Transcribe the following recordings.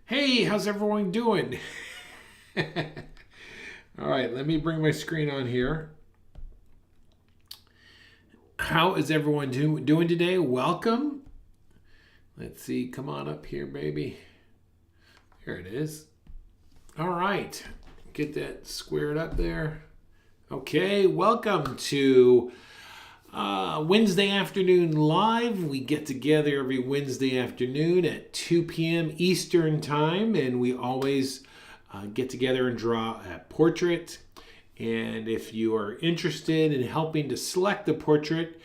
Hey, how's everyone doing? All right, let me bring my screen on here. How is everyone doing today? Welcome. Let's see, come on up here, baby. Here it is. All right, get that squared up there. Okay, welcome to Wednesday Afternoon Live. We get together every Wednesday afternoon at 2 p.m. Eastern Time, and we always get together and draw a portrait. And if you are interested in helping to select the portrait,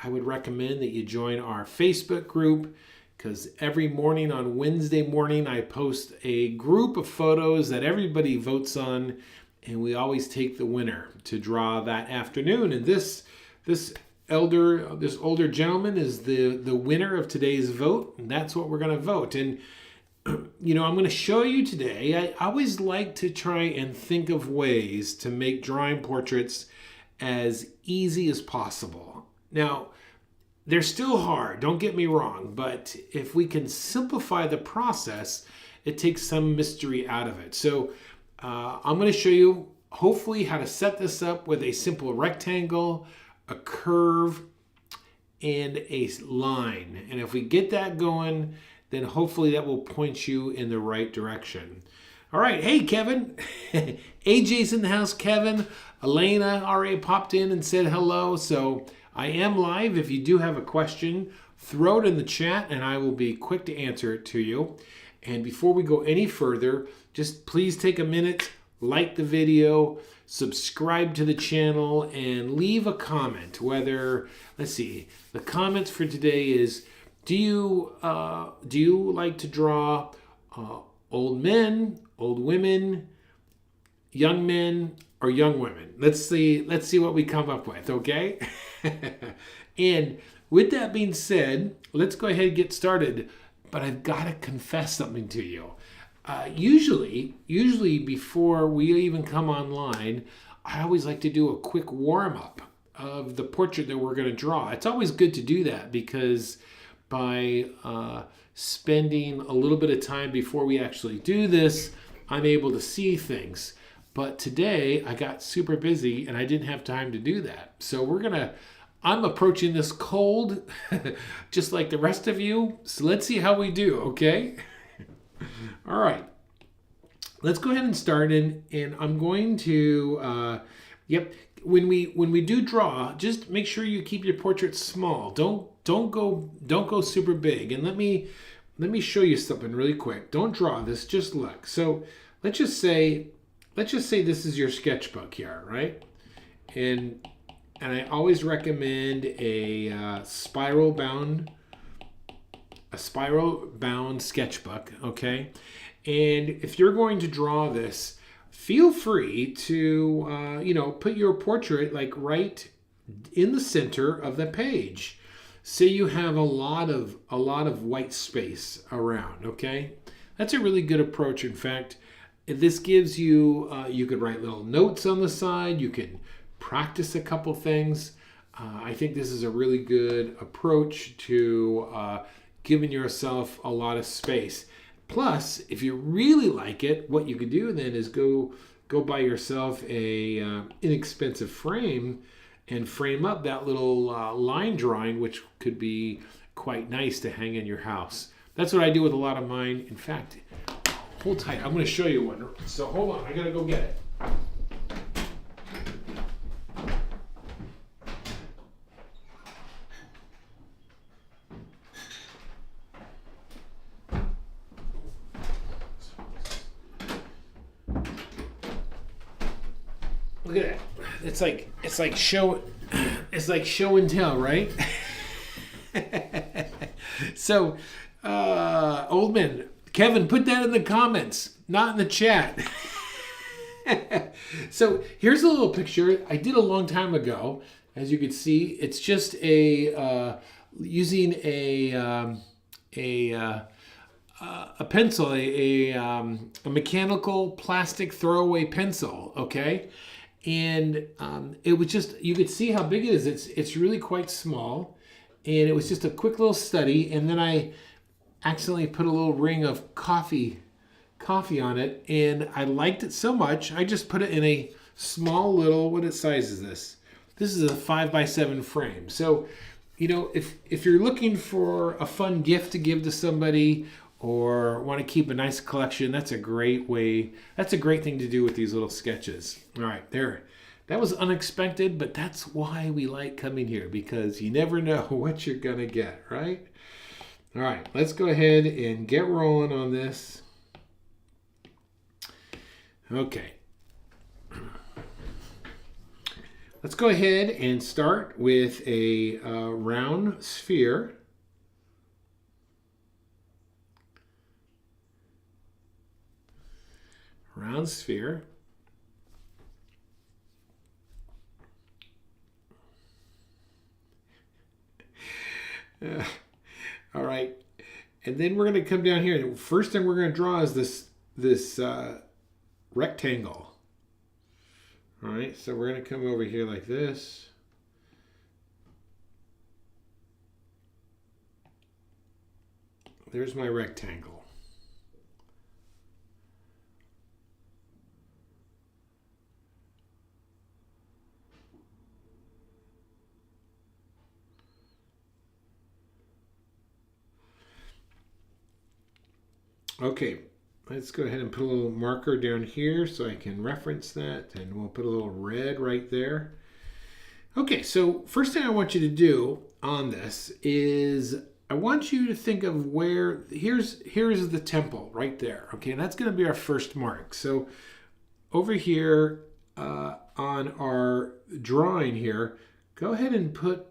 I would recommend that you join our Facebook group, because every morning on Wednesday morning I post a group of photos that everybody votes on, and we always take the winner to draw that afternoon. And this older gentleman is the winner of today's vote, and that's what we're going to vote. And I'm going to show you today. I always like to try and think of ways to make drawing portraits as easy as possible. Now, they're still hard, don't get me wrong, but if we can simplify the process, it takes some mystery out of it. So I'm going to show you hopefully how to set this up with a simple rectangle, a curve, and a line. And if we get that going, then hopefully that will point you in the right direction. All right, hey Kevin. AJ's in the house, Kevin. Elena already popped in and said hello. So I am live. If you do have a question, throw it in the chat and I will be quick to answer it to you. And before we go any further, just please take a minute, like the video, subscribe to the channel, and leave a comment. Whether, let's see, the comments for today is, do you like to draw old men, old women, young men, or young women? Let's see what we come up with, okay? And with that being said, let's go ahead and get started. But I've got to confess something to you. Usually before we even come online, I always like to do a quick warm-up of the portrait that we're going to draw. It's always good to do that, because by spending a little bit of time before we actually do this, I'm able to see things. But today I got super busy and I didn't have time to do that. So I'm approaching this cold, just like the rest of you. So let's see how we do, okay? All right. Let's go ahead and start, and I'm going to, when we do draw, just make sure you keep your portrait small. Don't go super big. And let me show you something really quick. Don't draw this, just look. So let's just say this is your sketchbook here, right? And I always recommend a spiral bound sketchbook, okay? And if you're going to draw this, feel free to put your portrait like right in the center of the page. Say you have a lot of white space around, okay? That's a really good approach. In fact, this gives you you could write little notes on the side, you can practice a couple things. I think this is a really good approach to giving yourself a lot of space. Plus, if you really like it, what you could do then is go buy yourself a inexpensive frame and frame up that little line drawing, which could be quite nice to hang in your house. That's what I do with a lot of mine. In fact, hold tight. I'm going to show you one. So hold on. I got to go get it. Look at that. It's like show and tell, right? So, old man, Kevin, put that in the comments, not in the chat. So here's a little picture I did a long time ago. As you can see, it's just using a pencil, a mechanical plastic throwaway pencil, okay? And it was just, you could see how big it is. It's really quite small. And it was just a quick little study. And then I accidentally put a little ring of coffee coffee on it, and I liked it so much, I just put it in a small little, what size is this? This is a 5x7 frame. So, you know, if you're looking for a fun gift to give to somebody or want to keep a nice collection, that's a great way. That's a great thing to do with these little sketches. All right, there. That was unexpected, but that's why we like coming here, because you never know what you're going to get, right? All right, let's go ahead and get rolling on this. Okay. Let's go ahead and start with a round sphere. Round sphere. All right, and then we're going to come down here. The first thing we're going to draw is this rectangle. All right, so we're going to come over here like this. There's my rectangle. Okay, let's go ahead and put a little marker down here so I can reference that, and we'll put a little red right there. Okay, so first thing I want you to do on this is I want you to think of where, here's the temple right there. Okay, and that's going to be our first mark. So over here on our drawing here, go ahead and put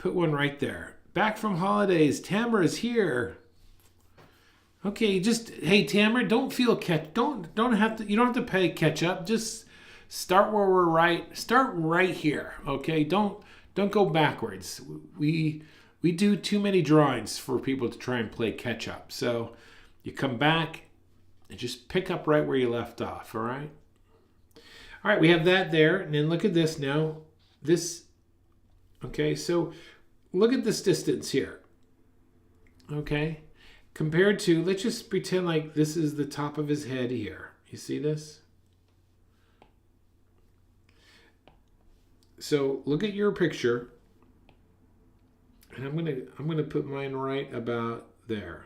one right there. Back from holidays, Tamara's here. Okay, just, hey Tamara, don't have to pay catch up. Just start where we're right. Start right here. Okay, don't go backwards. We do too many drawings for people to try and play catch up. So you come back and just pick up right where you left off. All right. All right, we have that there, and then look at this now. This. Okay, so look at this distance here. Okay. Compared to, let's just pretend like this is the top of his head here. You see this? So look at your picture, and I'm gonna put mine right about there.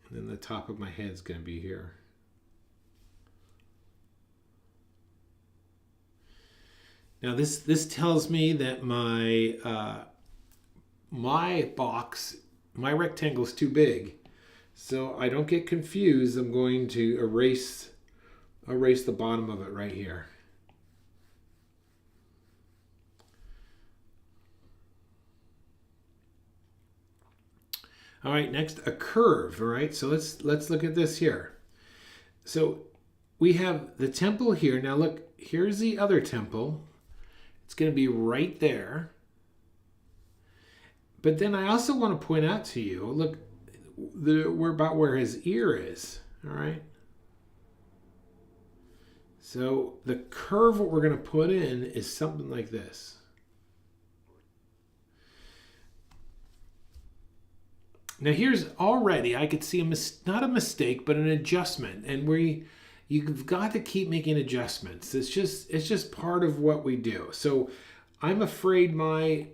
And then the top of my head's gonna be here. Now this tells me that my rectangle is too big, so I don't get confused. I'm going to erase the bottom of it right here. All right, next a curve. All right, so let's look at this here. So we have the temple here. Now look, here's the other temple. It's going to be right there. But then I also want to point out to you, look, we're about where his ear is, all right? So the curve what we're going to put in is something like this. Now here's already, I could see not a mistake, but an adjustment. And you've got to keep making adjustments. It's just part of what we do. So I'm afraid my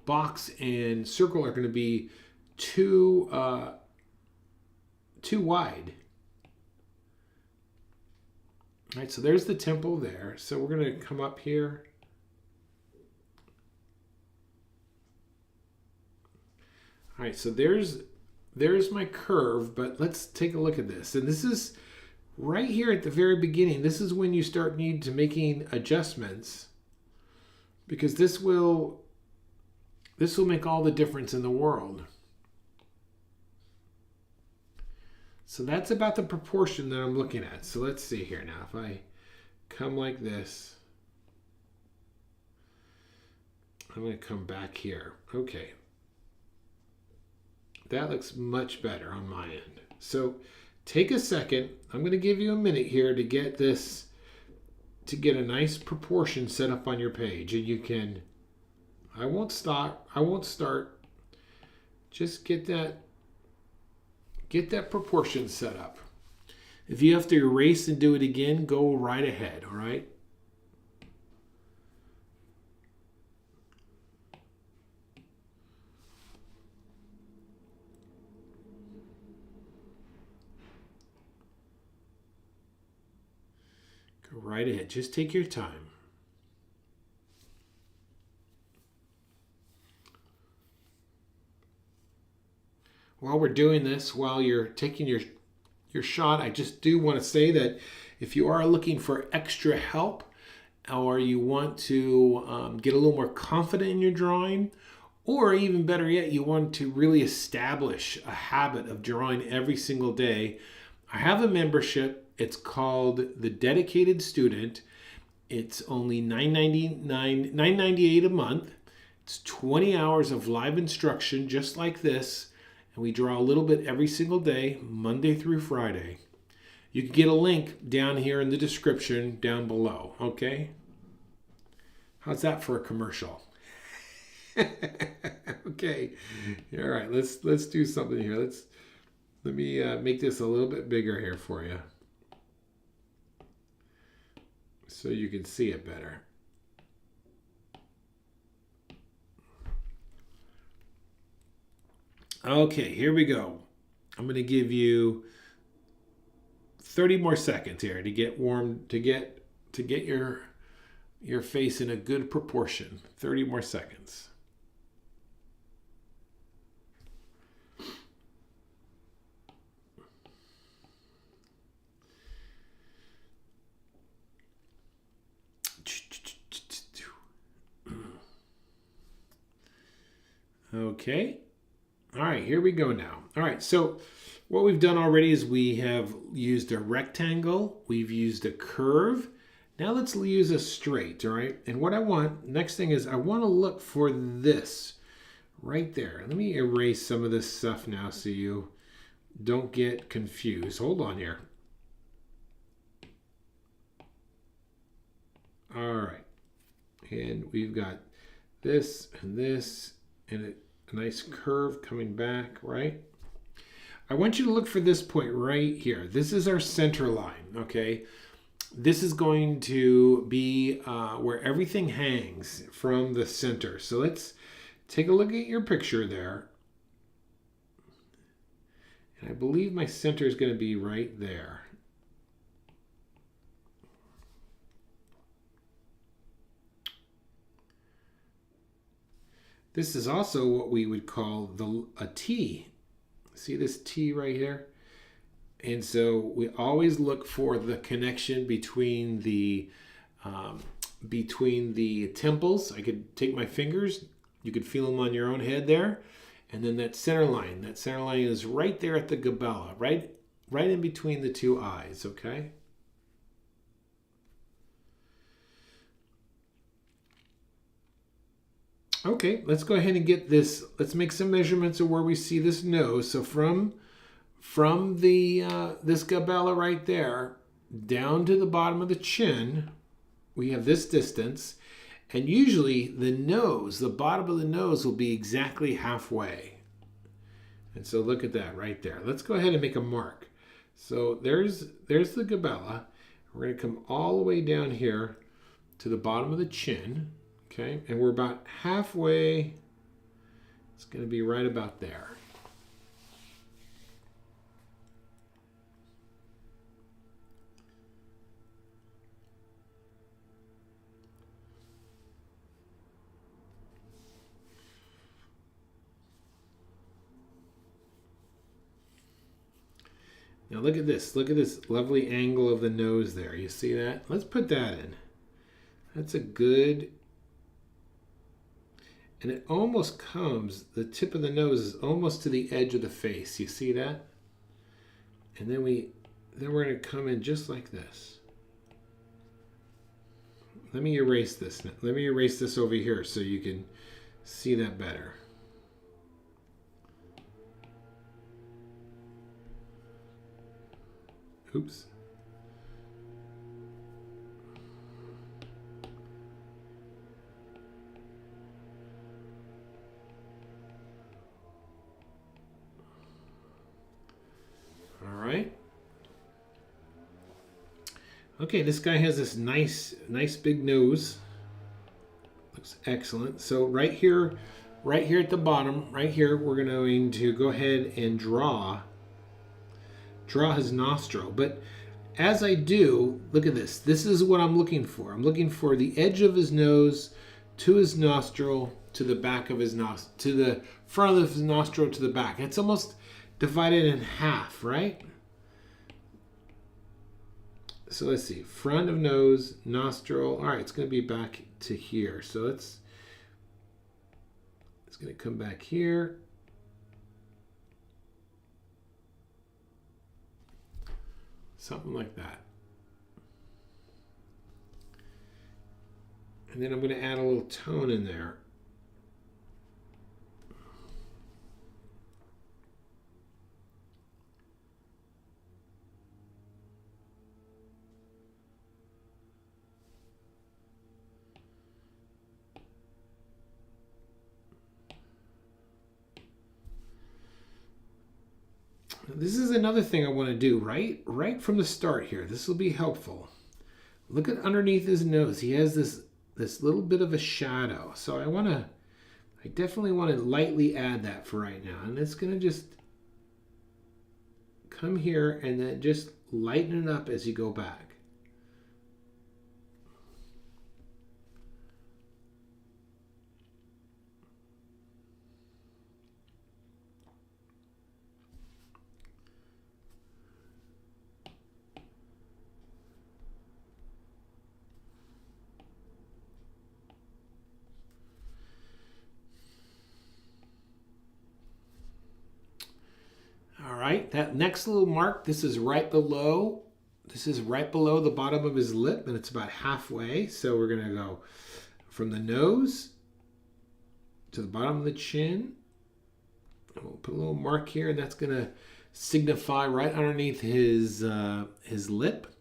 box and circle are going to be too wide. All right, so there's the temple there. So we're going to come up here. All right, so there's my curve, but let's take a look at this. And this is right here at the very beginning. This is when you start need to making adjustments, because this will make all the difference in the world. So that's about the proportion that I'm looking at. So let's see here now. If I come like this, I'm going to come back here. Okay. That looks much better on my end. So take a second. I'm going to give you a minute here to get a nice proportion set up on your page, and you can, I won't stop. I won't start. Just get that proportion set up. If you have to erase and do it again, go right ahead, all right? Go right ahead. Just take your time. While we're doing this, while you're taking your shot, I just do want to say that if you are looking for extra help or you want to get a little more confident in your drawing, or even better yet, you want to really establish a habit of drawing every single day, I have a membership. It's called The Dedicated Student. It's only $9.98 a month. It's 20 hours of live instruction just like this. And we draw a little bit every single day, Monday through Friday. You can get a link down here in the description down below, okay? How's that for a commercial? Okay. All right, let's do something here. Let me make this a little bit bigger here for you so you can see it better. Okay, here we go. I'm going to give you 30 more seconds here to get warm, to get your face in a good proportion. 30 more seconds. Okay. All right, here we go now. All right, so what we've done already is we have used a rectangle, we've used a curve. Now let's use a straight, all right? And what I want, next thing is I want to look for this right there. Let me erase some of this stuff now so you don't get confused. Hold on here. All right, and we've got this and this and a nice curve coming back, right? I want you to look for this point right here. This is our center line, okay? This is going to be where everything hangs from the center. So let's take a look at your picture there. And I believe my center is going to be right there. This is also what we would call a T. See this T right here? And so we always look for the connection between the temples. I could take my fingers, you could feel them on your own head there, and then that center line. That center line is right there at the glabella, right in between the two eyes. Okay. Okay, let's go ahead and get this. Let's make some measurements of where we see this nose. So from the this glabella right there down to the bottom of the chin, we have this distance, and usually the nose, the bottom of the nose, will be exactly halfway. And so look at that right there. Let's go ahead and make a mark. So there's the glabella. We're going to come all the way down here to the bottom of the chin. Okay, and we're about halfway. It's going to be right about there. Now look at this. Look at this lovely angle of the nose there. You see that? Let's put that in. That's a good... And it almost comes, the tip of the nose is almost to the edge of the face. You see that? And then we're going to come in just like this. Let me erase this now. Let me erase this over here so you can see that better. Oops. Okay, this guy has this nice big nose. Looks excellent. So right here at the bottom, right here, we're going to go ahead and draw his nostril. But as I do, look at this. This is what I'm looking for. I'm looking for the edge of his nose to his nostril, to the back of his nostril, to the front of his nostril, to the back. It's almost divided in half, right? So let's see. Front of nose, nostril. All right, it's going to be back to here. So it's going to come back here. Something like that. And then I'm going to add a little tone in there. This is another thing I want to do right from the start here. This will be helpful. Look at underneath his nose. He has this little bit of a shadow. So I definitely want to lightly add that for right now. And it's going to just come here and then just lighten it up as you go back. All right, that next little mark, this is right below the bottom of his lip, and it's about halfway. So we're going to go from the nose to the bottom of the chin. And we'll put a little mark here, and that's going to signify right underneath his lip.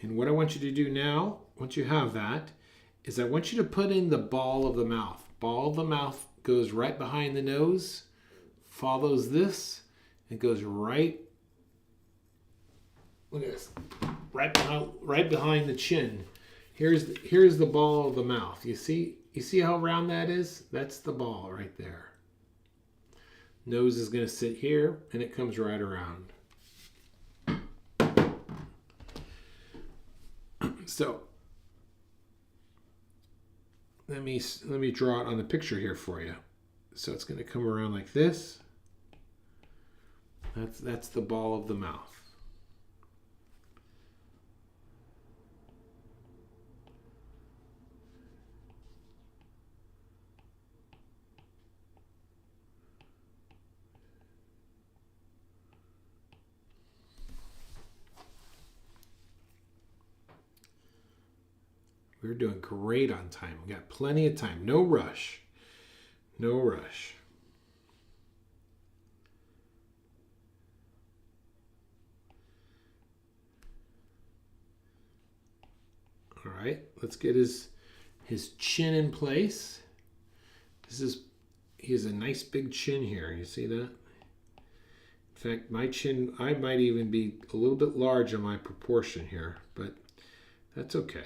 And what I want you to do now, once you have that, is I want you to put in the ball of the mouth. Ball of the mouth goes right behind the nose, follows this, and goes right, look at this, right behind the chin. Here's the ball of the mouth. You see how round that is? That's the ball right there. Nose is going to sit here, and it comes right around. So let me draw it on the picture here for you. So it's going to come around like this. That's the ball of the mouth. We're doing great on time. We got plenty of time. No rush. No rush. All right, let's get his chin in place. He has a nice big chin here. You see that? In fact, my chin, I might even be a little bit large on my proportion here, but that's okay.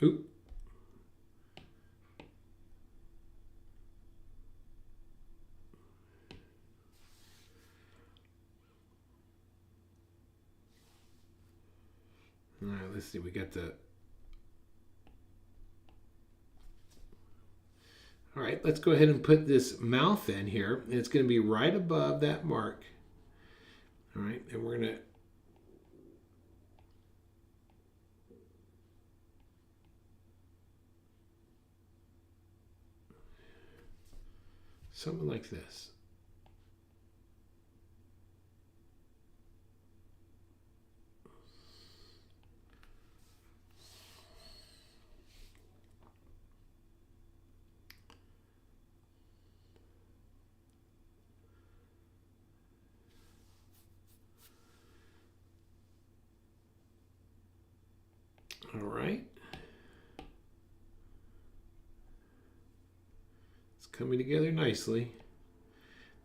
Oop. All right, let's see. We got the... All right, let's go ahead and put this mouth in here. And it's going to be right above that mark. All right, and we're going to... Something like this. All right. coming together nicely.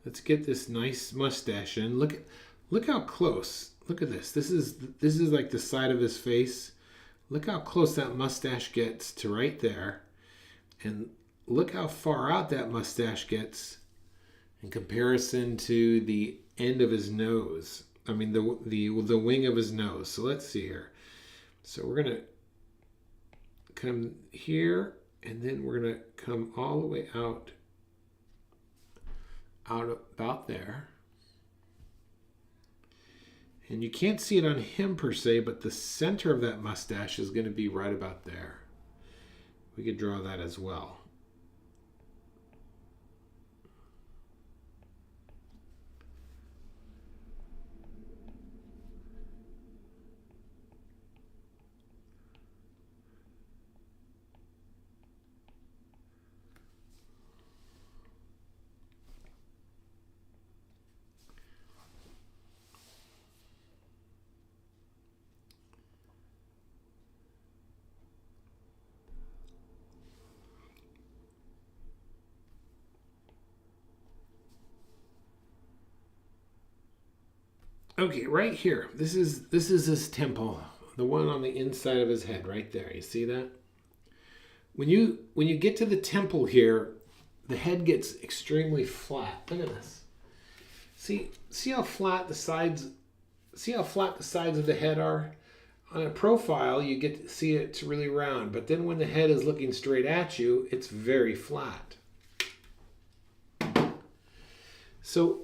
Let's get this nice mustache in. Look how close. Look at this. This is like the side of his face. Look how close that mustache gets to right there. And look how far out that mustache gets in comparison to the end of his nose. I mean the wing of his nose. So let's see here. So we're gonna come here, and then we're gonna come all the way out about there. And you can't see it on him per se, but the center of that mustache is going to be right about there. We could draw that as well. Okay, right here. This is his temple, the one on the inside of his head, right there. You see that? When you get to the temple here, the head gets extremely flat. Look at this. See how flat the sides. See how flat the sides of the head are. On a profile, you get to see it's really round, but then when the head is looking straight at you, it's very flat. So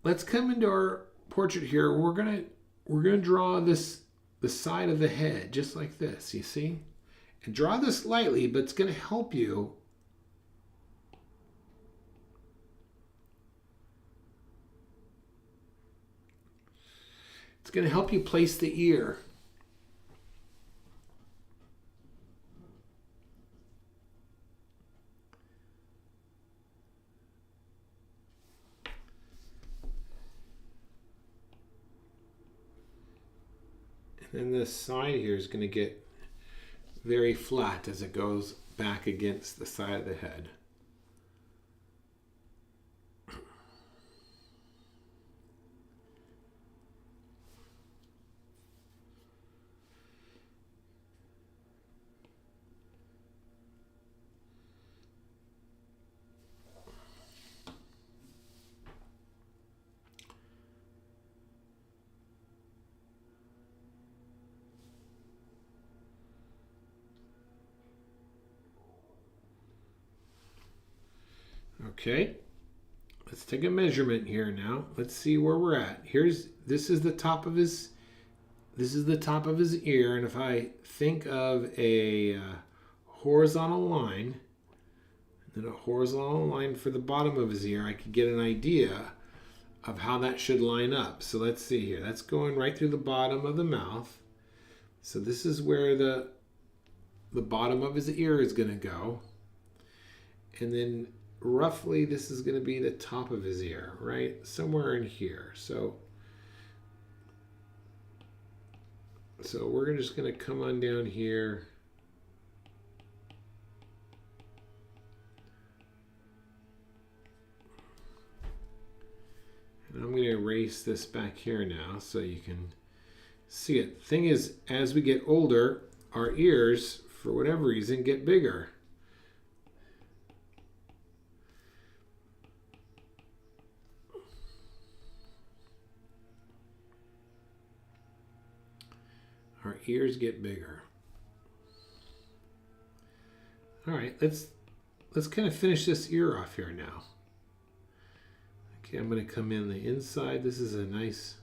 let's come into our portrait here. We're gonna draw the side of the head just like this, you see? And draw this lightly, but it's gonna help you place the ear. And this side here is going to get very flat as it goes back against the side of the head. Okay, let's take a measurement here now. Let's see where we're at. This is the top of his ear, and if I think of a horizontal line, and then a horizontal line for the bottom of his ear, I could get an idea of how that should line up. So let's see here. That's going right through the bottom of the mouth. So this is where the bottom of his ear is going to go, and then roughly this is going to be the top of his ear, right? Somewhere in here. So we're just going to come on down here. And I'm going to erase this back here now so you can see it. Thing is, as we get older, our ears, for whatever reason, get bigger. Our ears get bigger. All right, let's kind of finish this ear off here now. Okay, I'm going to come in the inside. This is a nice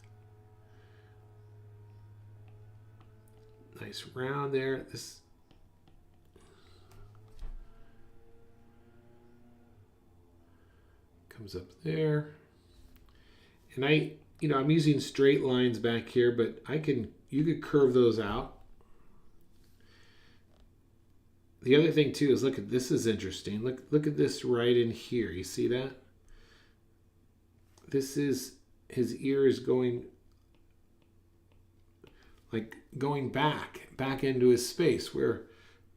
round there. This comes up there. And I'm using straight lines back here, but you could curve those out. The other thing too is, look at this, is interesting. Look at this right in here. You see that? This is, his ear is going back into his space, where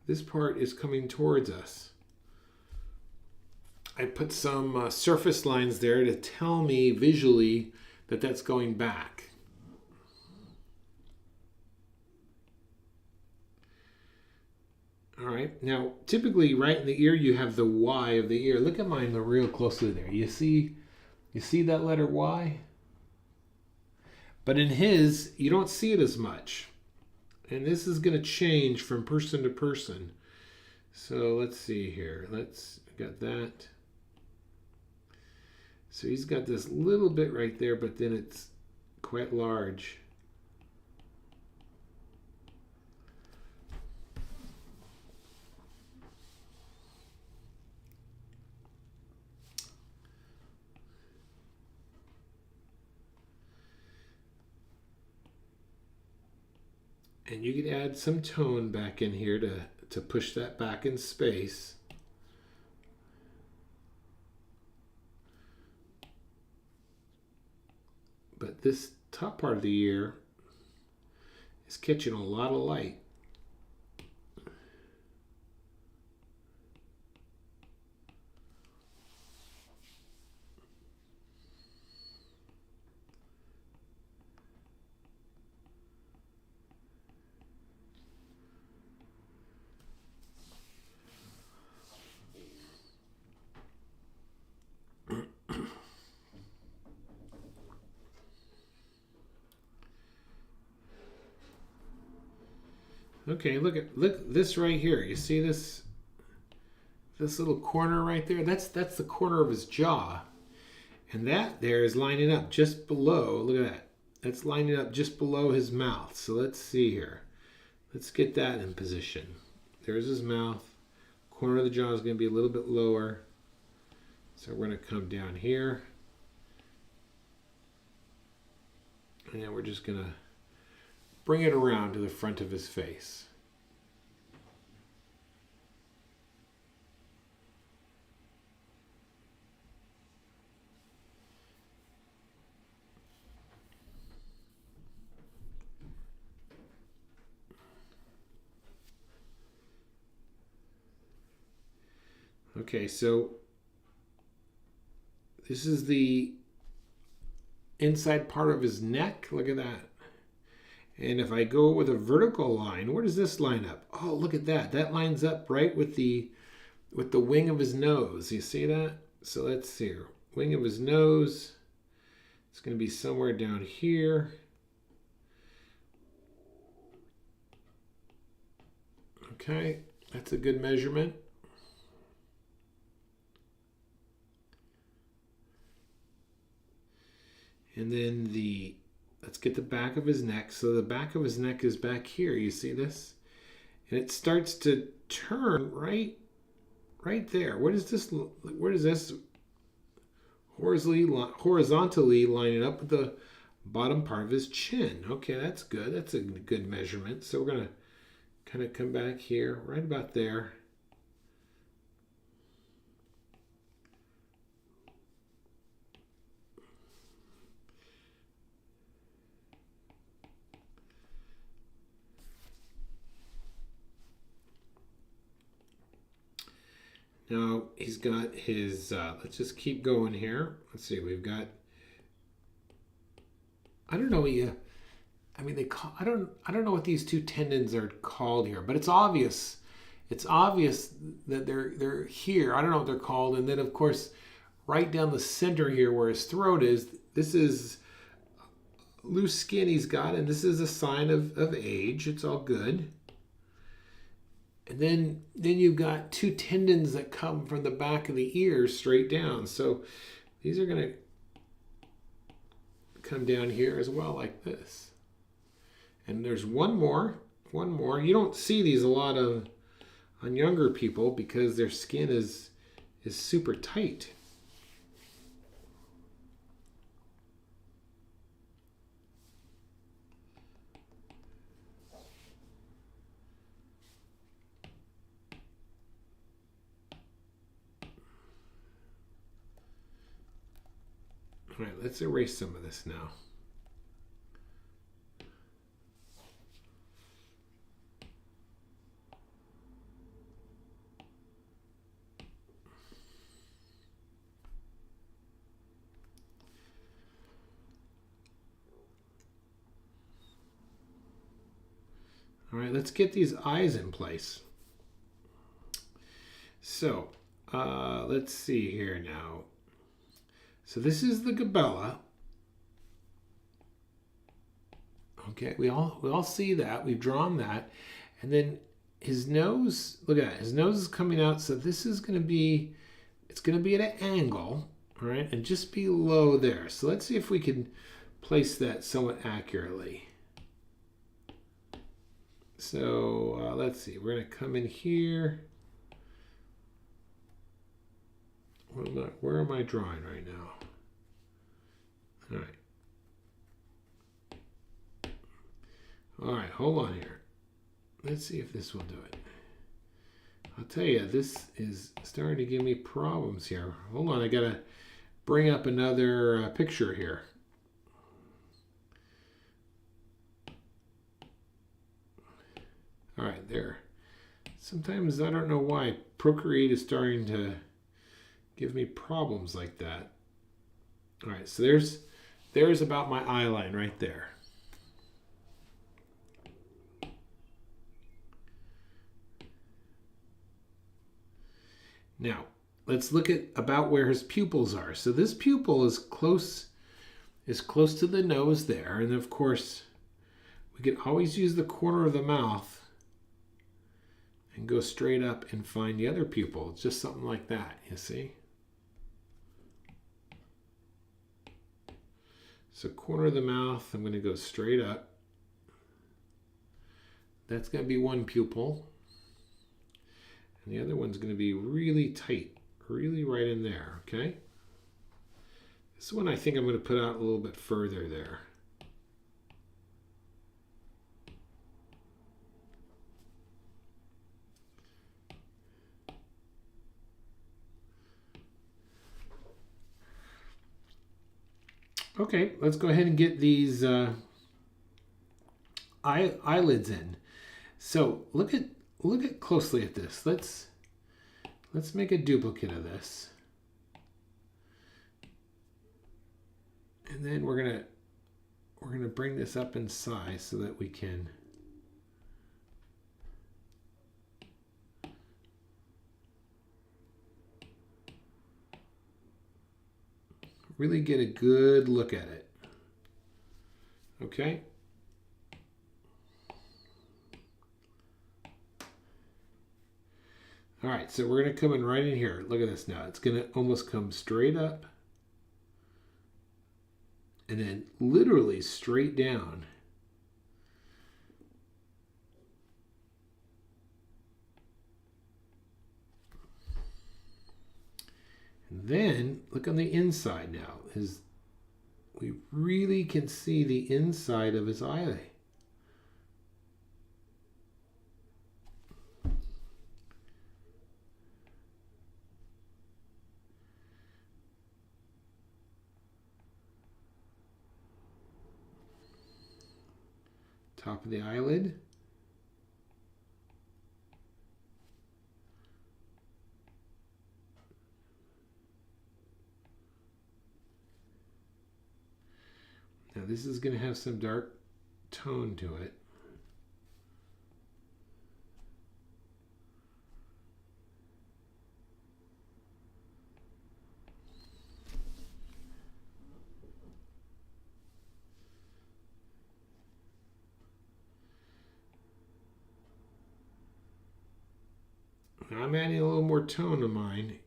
this part is coming towards us. I put some surface lines there to tell me visually that that's going back. All right, now typically right in the ear you have the Y of the ear. Look at mine real closely there. You see that letter Y? But in his, you don't see it as much. And this is going to change from person to person. So let's see here. Got that. So he's got this little bit right there, but then it's quite large. And you could add some tone back in here to push that back in space. But this top part of the ear is catching a lot of light. Okay, look this right here. You see this little corner right there? That's the corner of his jaw. And that there is lining up just below. Look at that. That's lining up just below his mouth. So let's see here. Let's get that in position. There's his mouth. Corner of the jaw is going to be a little bit lower. So we're going to come down here. And then we're just going to bring it around to the front of his face. Okay, so this is the inside part of his neck. Look at that. And if I go with a vertical line, where does this line up? Oh, look at that. That lines up right with the wing of his nose. You see that? So let's see here. Wing of his nose. It's going to be somewhere down here. Okay, that's a good measurement. And then let's get the back of his neck. So the back of his neck is back here. You see this? And it starts to turn right there. Where does this horizontally lining up with the bottom part of his chin? Okay, that's good. That's a good measurement. So we're going to kind of come back here, right about there. Now he's got his, let's just keep going here. Let's see, we've got, I don't know, I don't know what these two tendons are called here, but it's obvious. It's obvious that they're here. I don't know what they're called. And then of course, right down the center here where his throat is, this is loose skin he's got, and this is a sign of age. It's all good. And then you've got two tendons that come from the back of the ear straight down. So these are going to come down here as well like this. And there's one more. You don't see these a lot on younger people because their skin is super tight. All right, let's erase some of this now. All right, let's get these eyes in place. So let's see here now. So this is the Gabella. Okay, we all see that. We've drawn that. And then his nose, look at that. His nose is coming out. So this is going to be, it's going to be at an angle, all right, and just below there. So let's see if we can place that somewhat accurately. So let's see. We're going to come in here. Where am I drawing right now? All right. All right, hold on here. Let's see if this will do it. I'll tell you, this is starting to give me problems here. Hold on, I gotta bring up another picture here. All right, there. Sometimes I don't know why Procreate is starting to give me problems like that. All right, so there's about my eye line right there. Now, let's look at about where his pupils are. So this pupil is close to the nose there. And of course, we can always use the corner of the mouth and go straight up and find the other pupil. It's just something like that, you see? So corner of the mouth, I'm going to go straight up. That's going to be one pupil. And the other one's going to be really tight, really right in there, okay? This one I think I'm going to put out a little bit further there. Okay, let's go ahead and get these eyelids in. So look at closely at this. Let's make a duplicate of this. And then we're gonna bring this up in size so that we can really get a good look at it. Okay? All right, so we're going to come in right in here. Look at this now. It's going to almost come straight up and then literally straight down. And then look on the inside now. We really can see the inside of his eye. Top of the eyelid. Now this is going to have some dark tone to it. I'm adding a little more tone to mine.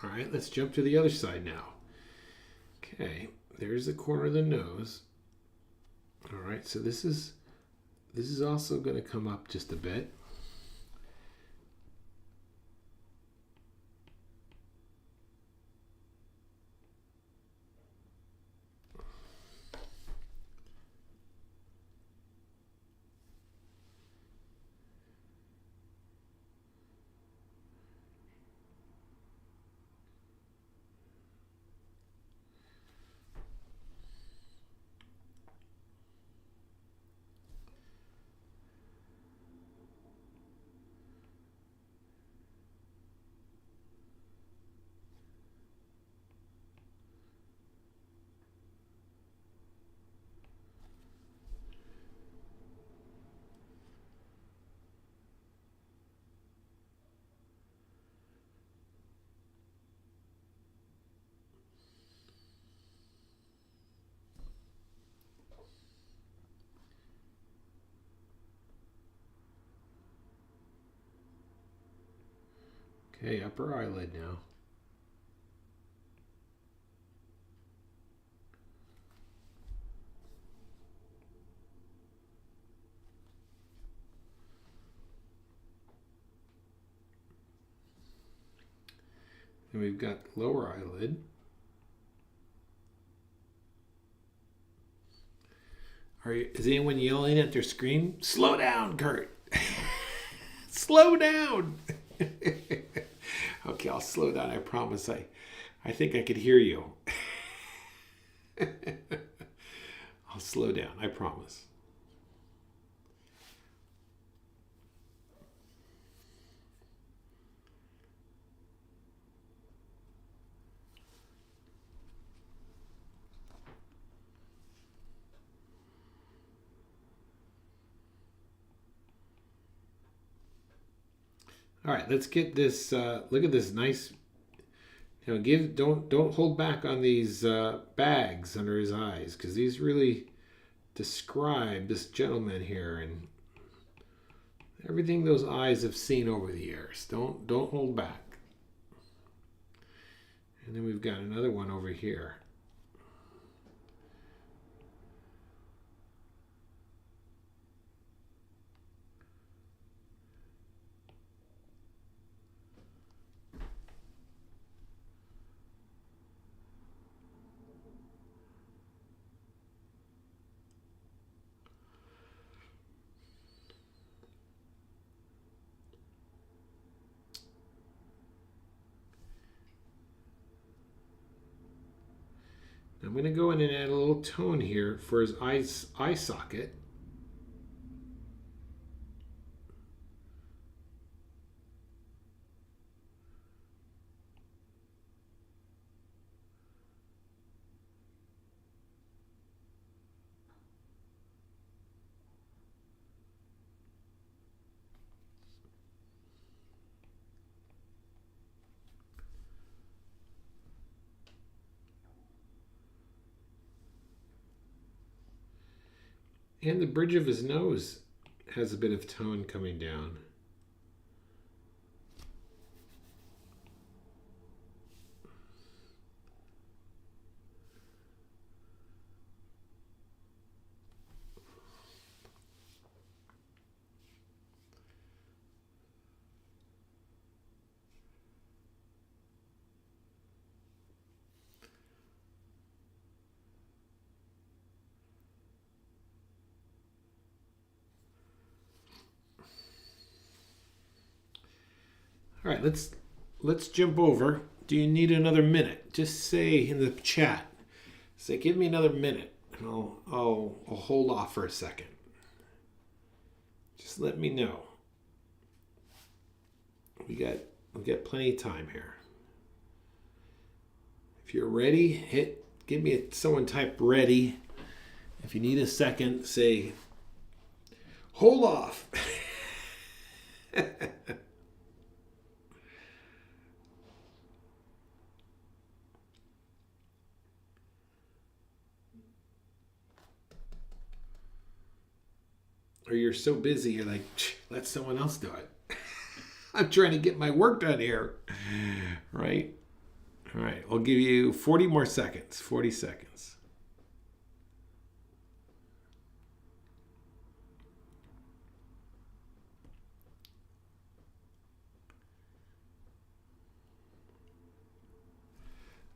All right, let's jump to the other side now. Okay, there's the corner of the nose. All right, so this is also going to come up just a bit. Okay, upper eyelid now. And we've got lower eyelid. Is anyone yelling at their screen? Slow down, Kurt. Slow down. Okay, I'll slow down. I promise. I think I could hear you. I'll slow down. I promise. All right, let's get this. Look at this nice. Don't hold back on these bags under his eyes, because these really describe this gentleman here and everything those eyes have seen over the years. Don't hold back. And then we've got another one over here. I'm going to go in and add a little tone here for his eye socket. And the bridge of his nose has a bit of tone coming down. All right, let's jump over. Do you need another minute? Just say in the chat. Say, give me another minute, and I'll hold off for a second. Just let me know. We got plenty of time here. If you're ready, give me someone type ready. If you need a second, say hold off. Or you're so busy, you're like, let someone else do it. I'm trying to get my work done here. Right? All right, I'll give you 40 more seconds. 40 seconds.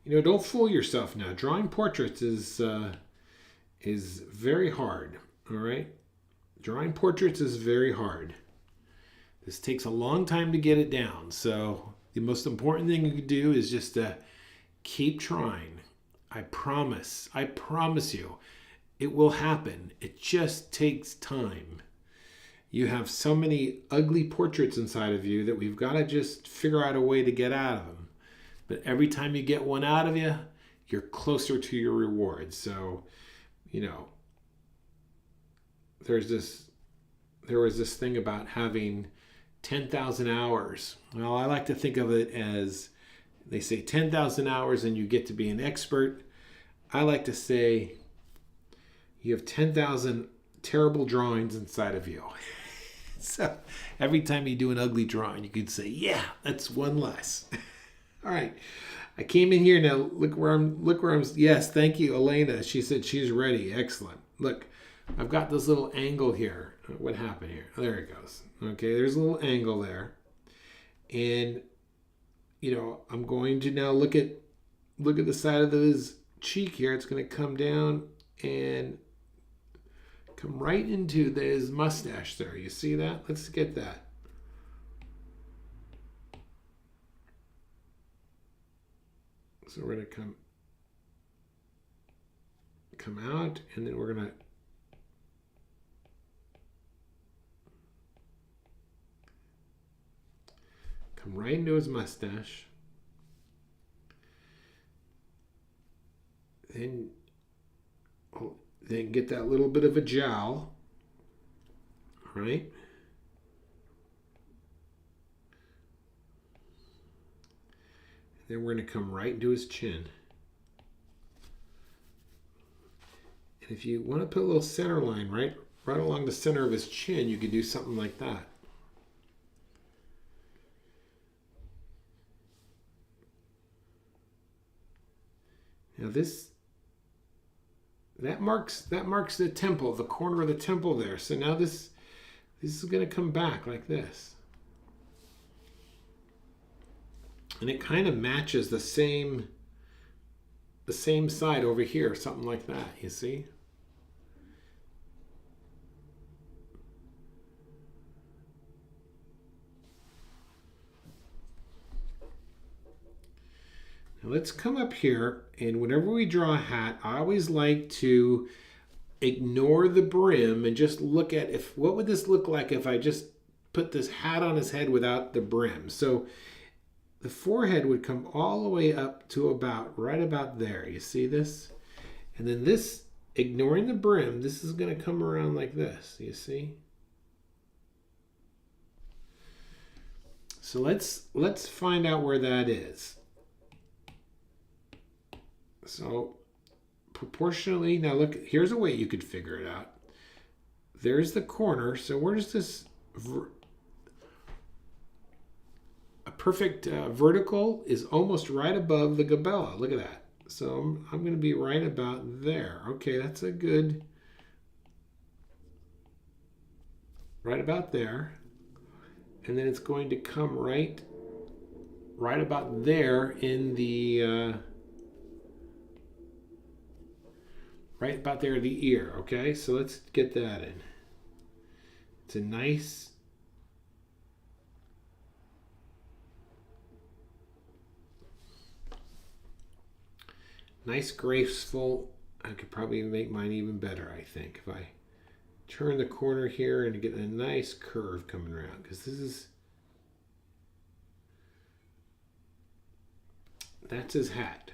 Don't fool yourself now. Drawing portraits is very hard, all right? Drawing portraits is very hard. This takes a long time to get it down. So the most important thing you can do is just keep trying. I promise you, it will happen. It just takes time. You have so many ugly portraits inside of you that we've got to just figure out a way to get out of them. But every time you get one out of you, you're closer to your reward. So, there was this thing about having 10,000 hours. Well, I like to think of it as, they say 10,000 hours and you get to be an expert. I like to say you have 10,000 terrible drawings inside of you. So every time you do an ugly drawing, you could say, yeah, that's one less. All right. I came in here now. Look where I'm. Yes, thank you, Elena. She said she's ready. Excellent. Look, I've got this little angle here. What happened here? There it goes. Okay, there's a little angle there. And, I'm going to now look at the side of his cheek here. It's going to come down and come right into his mustache there. You see that? Let's get that. So we're going to come out, and then we're going to come right into his mustache. Then get that little bit of a jowl. All right. Then we're going to come right into his chin. And if you want to put a little center line right along the center of his chin, you could do something like that. Now that marks the temple, the corner of the temple there. So now this is going to come back like this. And it kind of matches the same side over here, something like that, you see? Now let's come up here, and whenever we draw a hat, I always like to ignore the brim and just look at what would this look like if I just put this hat on his head without the brim. So the forehead would come all the way up to right about there. You see this? And then this, ignoring the brim, this is going to come around like this. You see? So let's find out where that is. So proportionally, now look, here's a way you could figure it out. There's the corner. So where does this a perfect vertical is almost right above the gabella. Look at that. So I'm going to be right about there. Okay, that's a good, right about there. And then it's going to come right about there in the, right about there in the ear. Okay, so let's get that in. It's a nice, graceful. I could probably make mine even better, I think, if I turn the corner here and get a nice curve coming around, because that's his hat.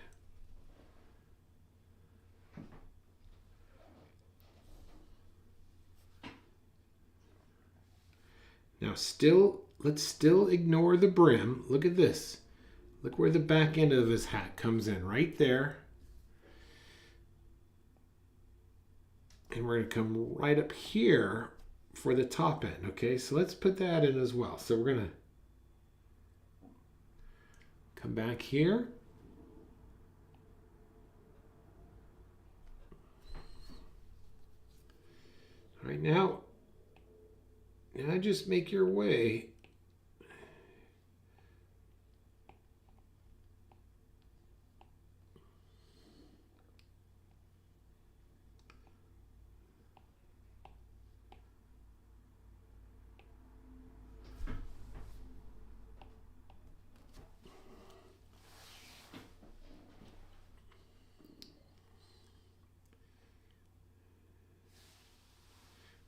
Now let's still ignore the brim. Look at this. Look where the back end of his hat comes in, right there. And we're going to come right up here for the top end. Okay, so let's put that in as well. So we're going to come back here. All right, now just make your way.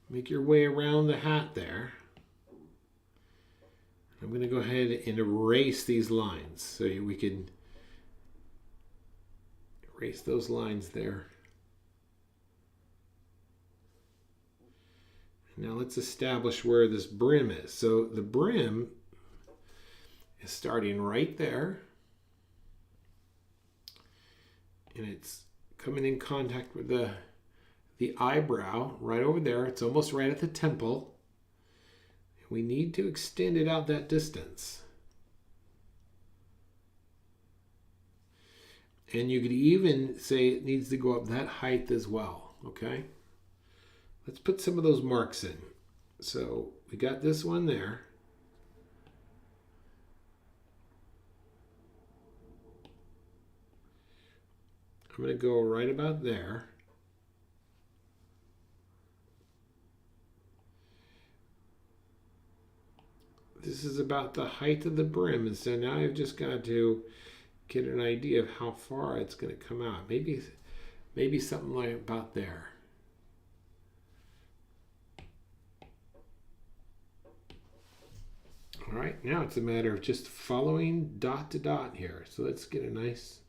Make your way around the hat there. I'm going to go ahead and erase these lines so we can erase those lines there. Now let's establish where this brim is. So the brim is starting right there, and it's coming in contact with the eyebrow right over there. It's almost right at the temple. We need to extend it out that distance. And you could even say it needs to go up that height as well, okay? Let's put some of those marks in. So we got this one there. I'm going to go right about there. This is about the height of the brim, and so now I've just got to get an idea of how far it's going to come out. Maybe something like about there. All right, now it's a matter of just following dot to dot here. So let's get a nice...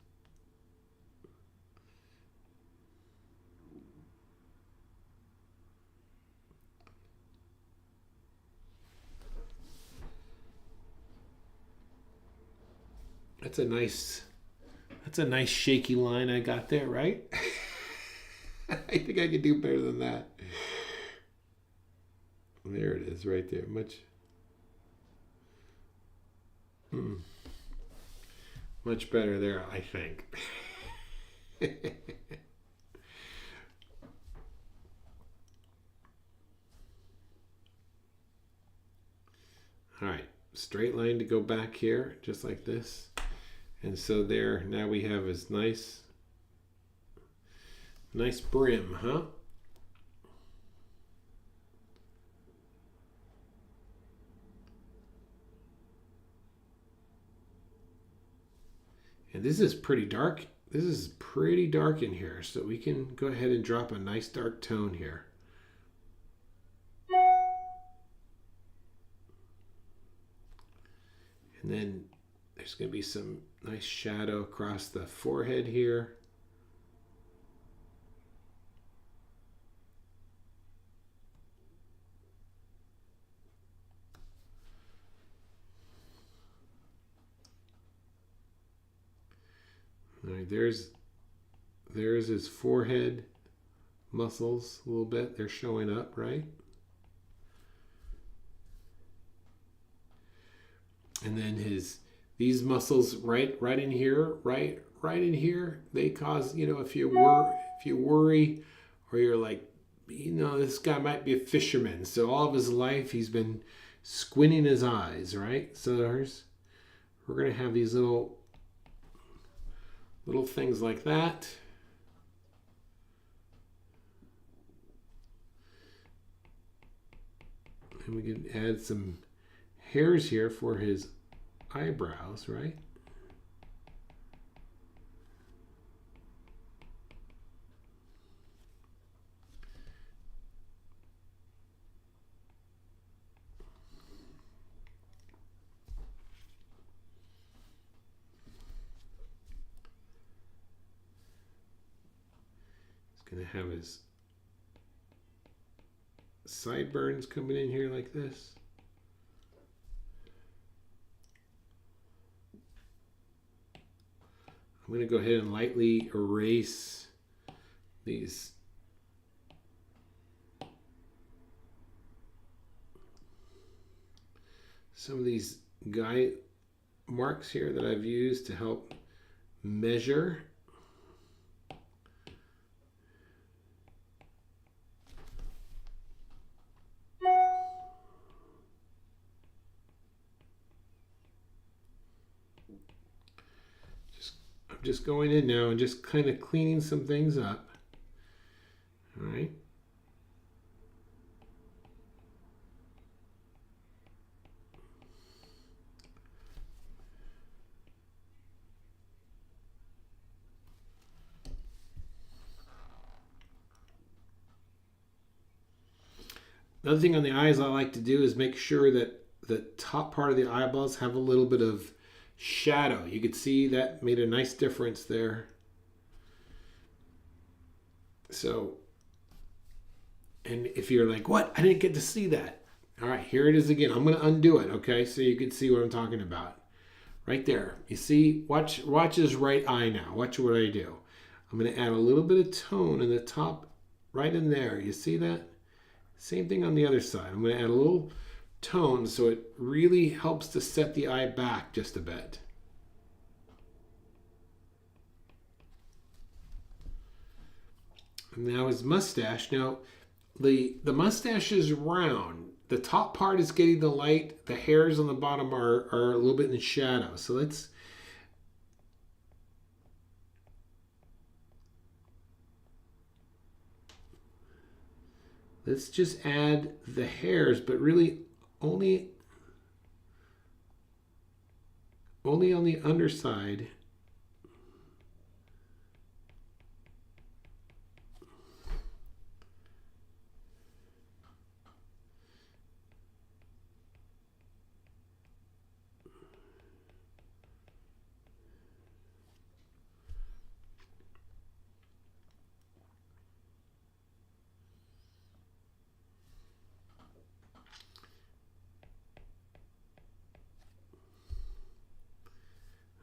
That's a nice shaky line I got there, right? I think I could do better than that. There it is, right there. Much better there, I think. All right, straight line to go back here, just like this. And so there, now we have this nice brim, huh? And this is pretty dark. This is pretty dark in here, so we can go ahead and drop a nice dark tone here. And then there's going to be some nice shadow across the forehead here. All right, there's his forehead muscles a little bit. They're showing up, right? And then these muscles right in here, right in here, they cause, if you worry or you're like, this guy might be a fisherman. So all of his life he's been squinting his eyes, right? So we're going to have these little things like that. And we can add some hairs here for his eyebrows, right? He's going to have his sideburns coming in here like this. I'm going to go ahead and lightly erase some of these guide marks here that I've used to help measure. Just going in now and just kind of cleaning some things up. All right. Another thing on the eyes I like to do is make sure that the top part of the eyeballs have a little bit of shadow. You could see that made a nice difference there. So, and if you're like, what? I didn't get to see that. All right, here it is again. I'm going to undo it, okay? So you can see what I'm talking about. Right there. You see? Watch his right eye now. Watch what I do. I'm going to add a little bit of tone in the top, right in there. You see that? Same thing on the other side. I'm going to add a little tone, so it really helps to set the eye back just a bit. And now his mustache. Now, the mustache is round. The top part is getting the light. The hairs on the bottom are a little bit in shadow. So let's just add the hairs, but really only on the underside.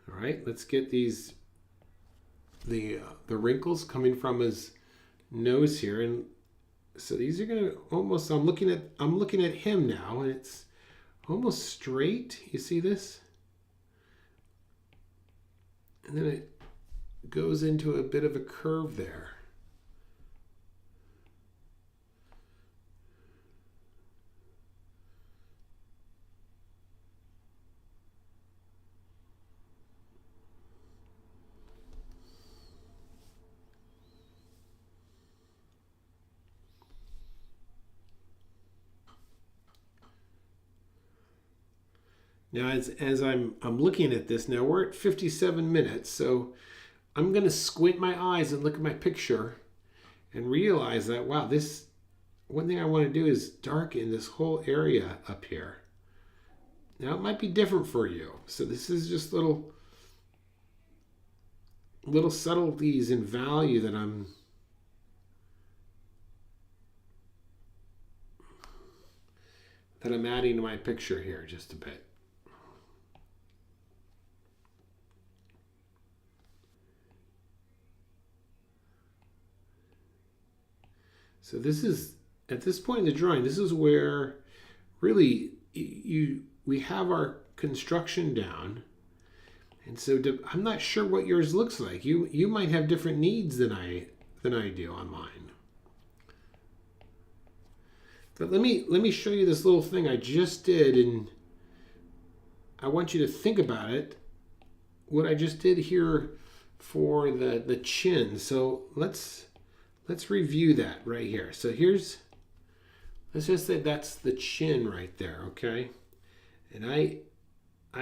All right, let's get these the wrinkles coming from his nose here, and so these are gonna almost. I'm looking at him now, and it's almost straight. You see this, and then it goes into a bit of a curve there. Now, as I'm looking at this now, we're at 57 minutes, so I'm going to squint my eyes and look at my picture and realize that, wow, this one thing I want to do is darken this whole area up here. Now, it might be different for you, so this is just little subtleties in value that I'm adding to my picture here just a bit. So this is, at this point in the drawing, this is where really we have our construction down. And so I'm not sure what yours looks like. You might have different needs than I do on mine. But let me show you this little thing I just did, and I want you to think about it. What I just did here for the chin. So let's review that right here. So let's just say that's the chin right there, okay? And I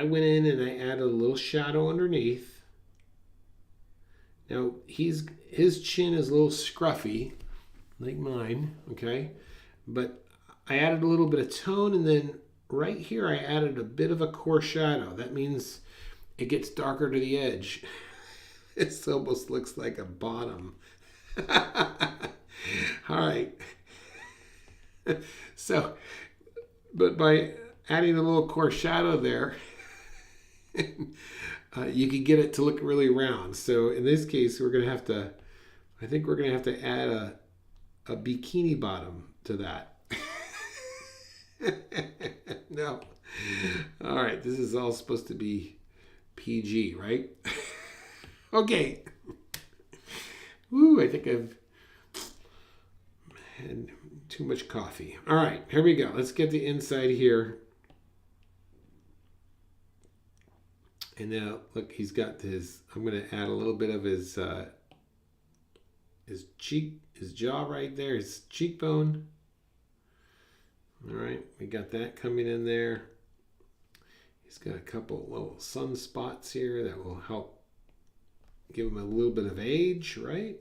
went in and I added a little shadow underneath. Now his chin is a little scruffy, like mine, okay? But I added a little bit of tone, and then right here I added a bit of a core shadow. That means it gets darker to the edge. It almost looks like a bottom. All right. So, but by adding a little core shadow there, you can get it to look really round. So in this case, I think we're going to have to add a bikini bottom to that. No. All right. This is all supposed to be PG, right? Okay. Woo, I think I've had too much coffee. All right, here we go. Let's get the inside here. And now, look, he's got his, I'm going to add a little bit of his jaw right there, his cheekbone. All right, we got that coming in there. He's got a couple little sunspots here that will help give him a little bit of age, right?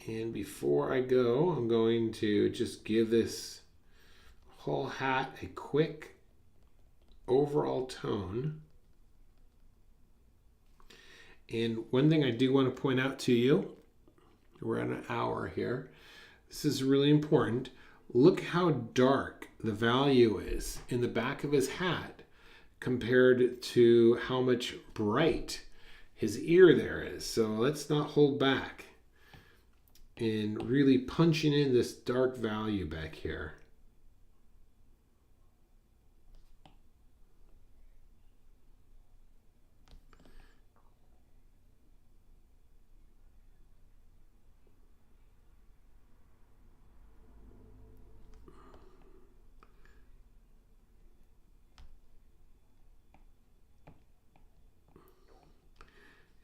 And before I go, I'm going to just give this whole hat a quick overall tone. And one thing I do want to point out to you, we're at an hour here. This is really important. Look how dark the value is in the back of his hat compared to how much bright his ear there is. So let's not hold back. and really punching in this dark value back here.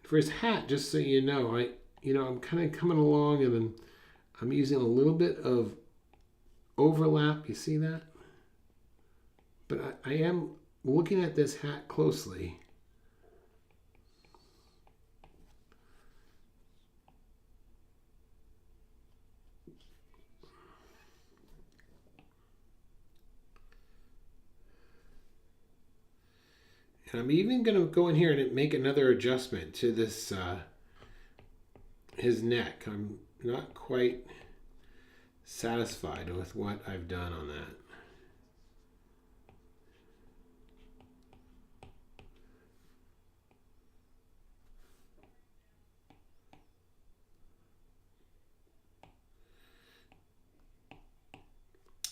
For his hat, just so you know, I'm kind of coming along and then I'm using a little bit of overlap. You see that? But I am looking at this hat closely. And I'm even going to go in here and make another adjustment to this, his neck. I'm not quite satisfied with what I've done on that.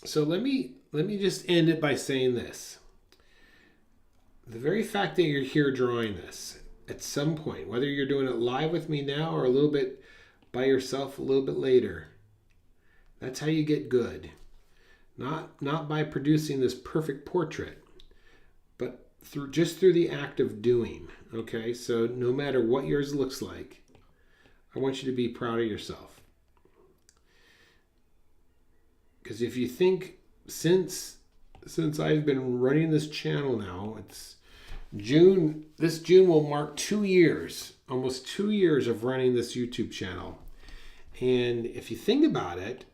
So let me just end it by saying this. The very fact that you're here drawing this at some point, whether you're doing it live with me now or a little bit by yourself a little bit later, that's how you get good. Not by producing this perfect portrait, but through the act of doing. Okay, so no matter what yours looks like, I want you to be proud of yourself. Because if you think since I've been running this channel now, it's June. This June will mark 2 years, almost 2 years of running this YouTube channel. And if you think about it,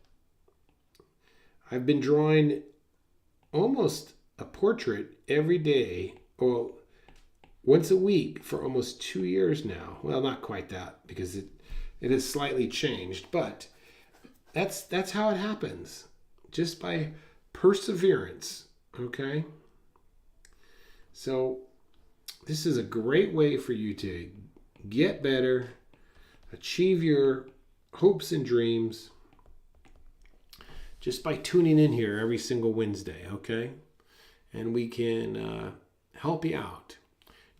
I've been drawing almost a portrait every day, or once a week for almost 2 years now. Well, not quite that, because it has slightly changed, but that's how it happens. Just by perseverance, okay? So this is a great way for you to get better, achieve your hopes and dreams, just by tuning in here every single Wednesday, okay? And we can help you out.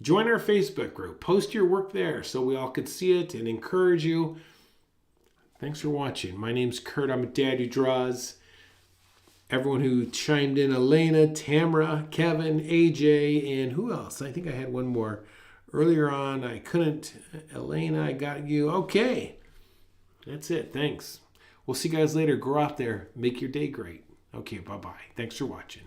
Join our Facebook group. Post your work there so we all could see it and encourage you. Thanks for watching. My name's Kurt. I'm a dad who draws. Everyone who chimed in, Elena, Tamara, Kevin, AJ, and who else? I think I had one more earlier on. I couldn't. Elena, I got you. Okay. That's it. Thanks. We'll see you guys later. Go out there. Make your day great. Okay, bye-bye. Thanks for watching.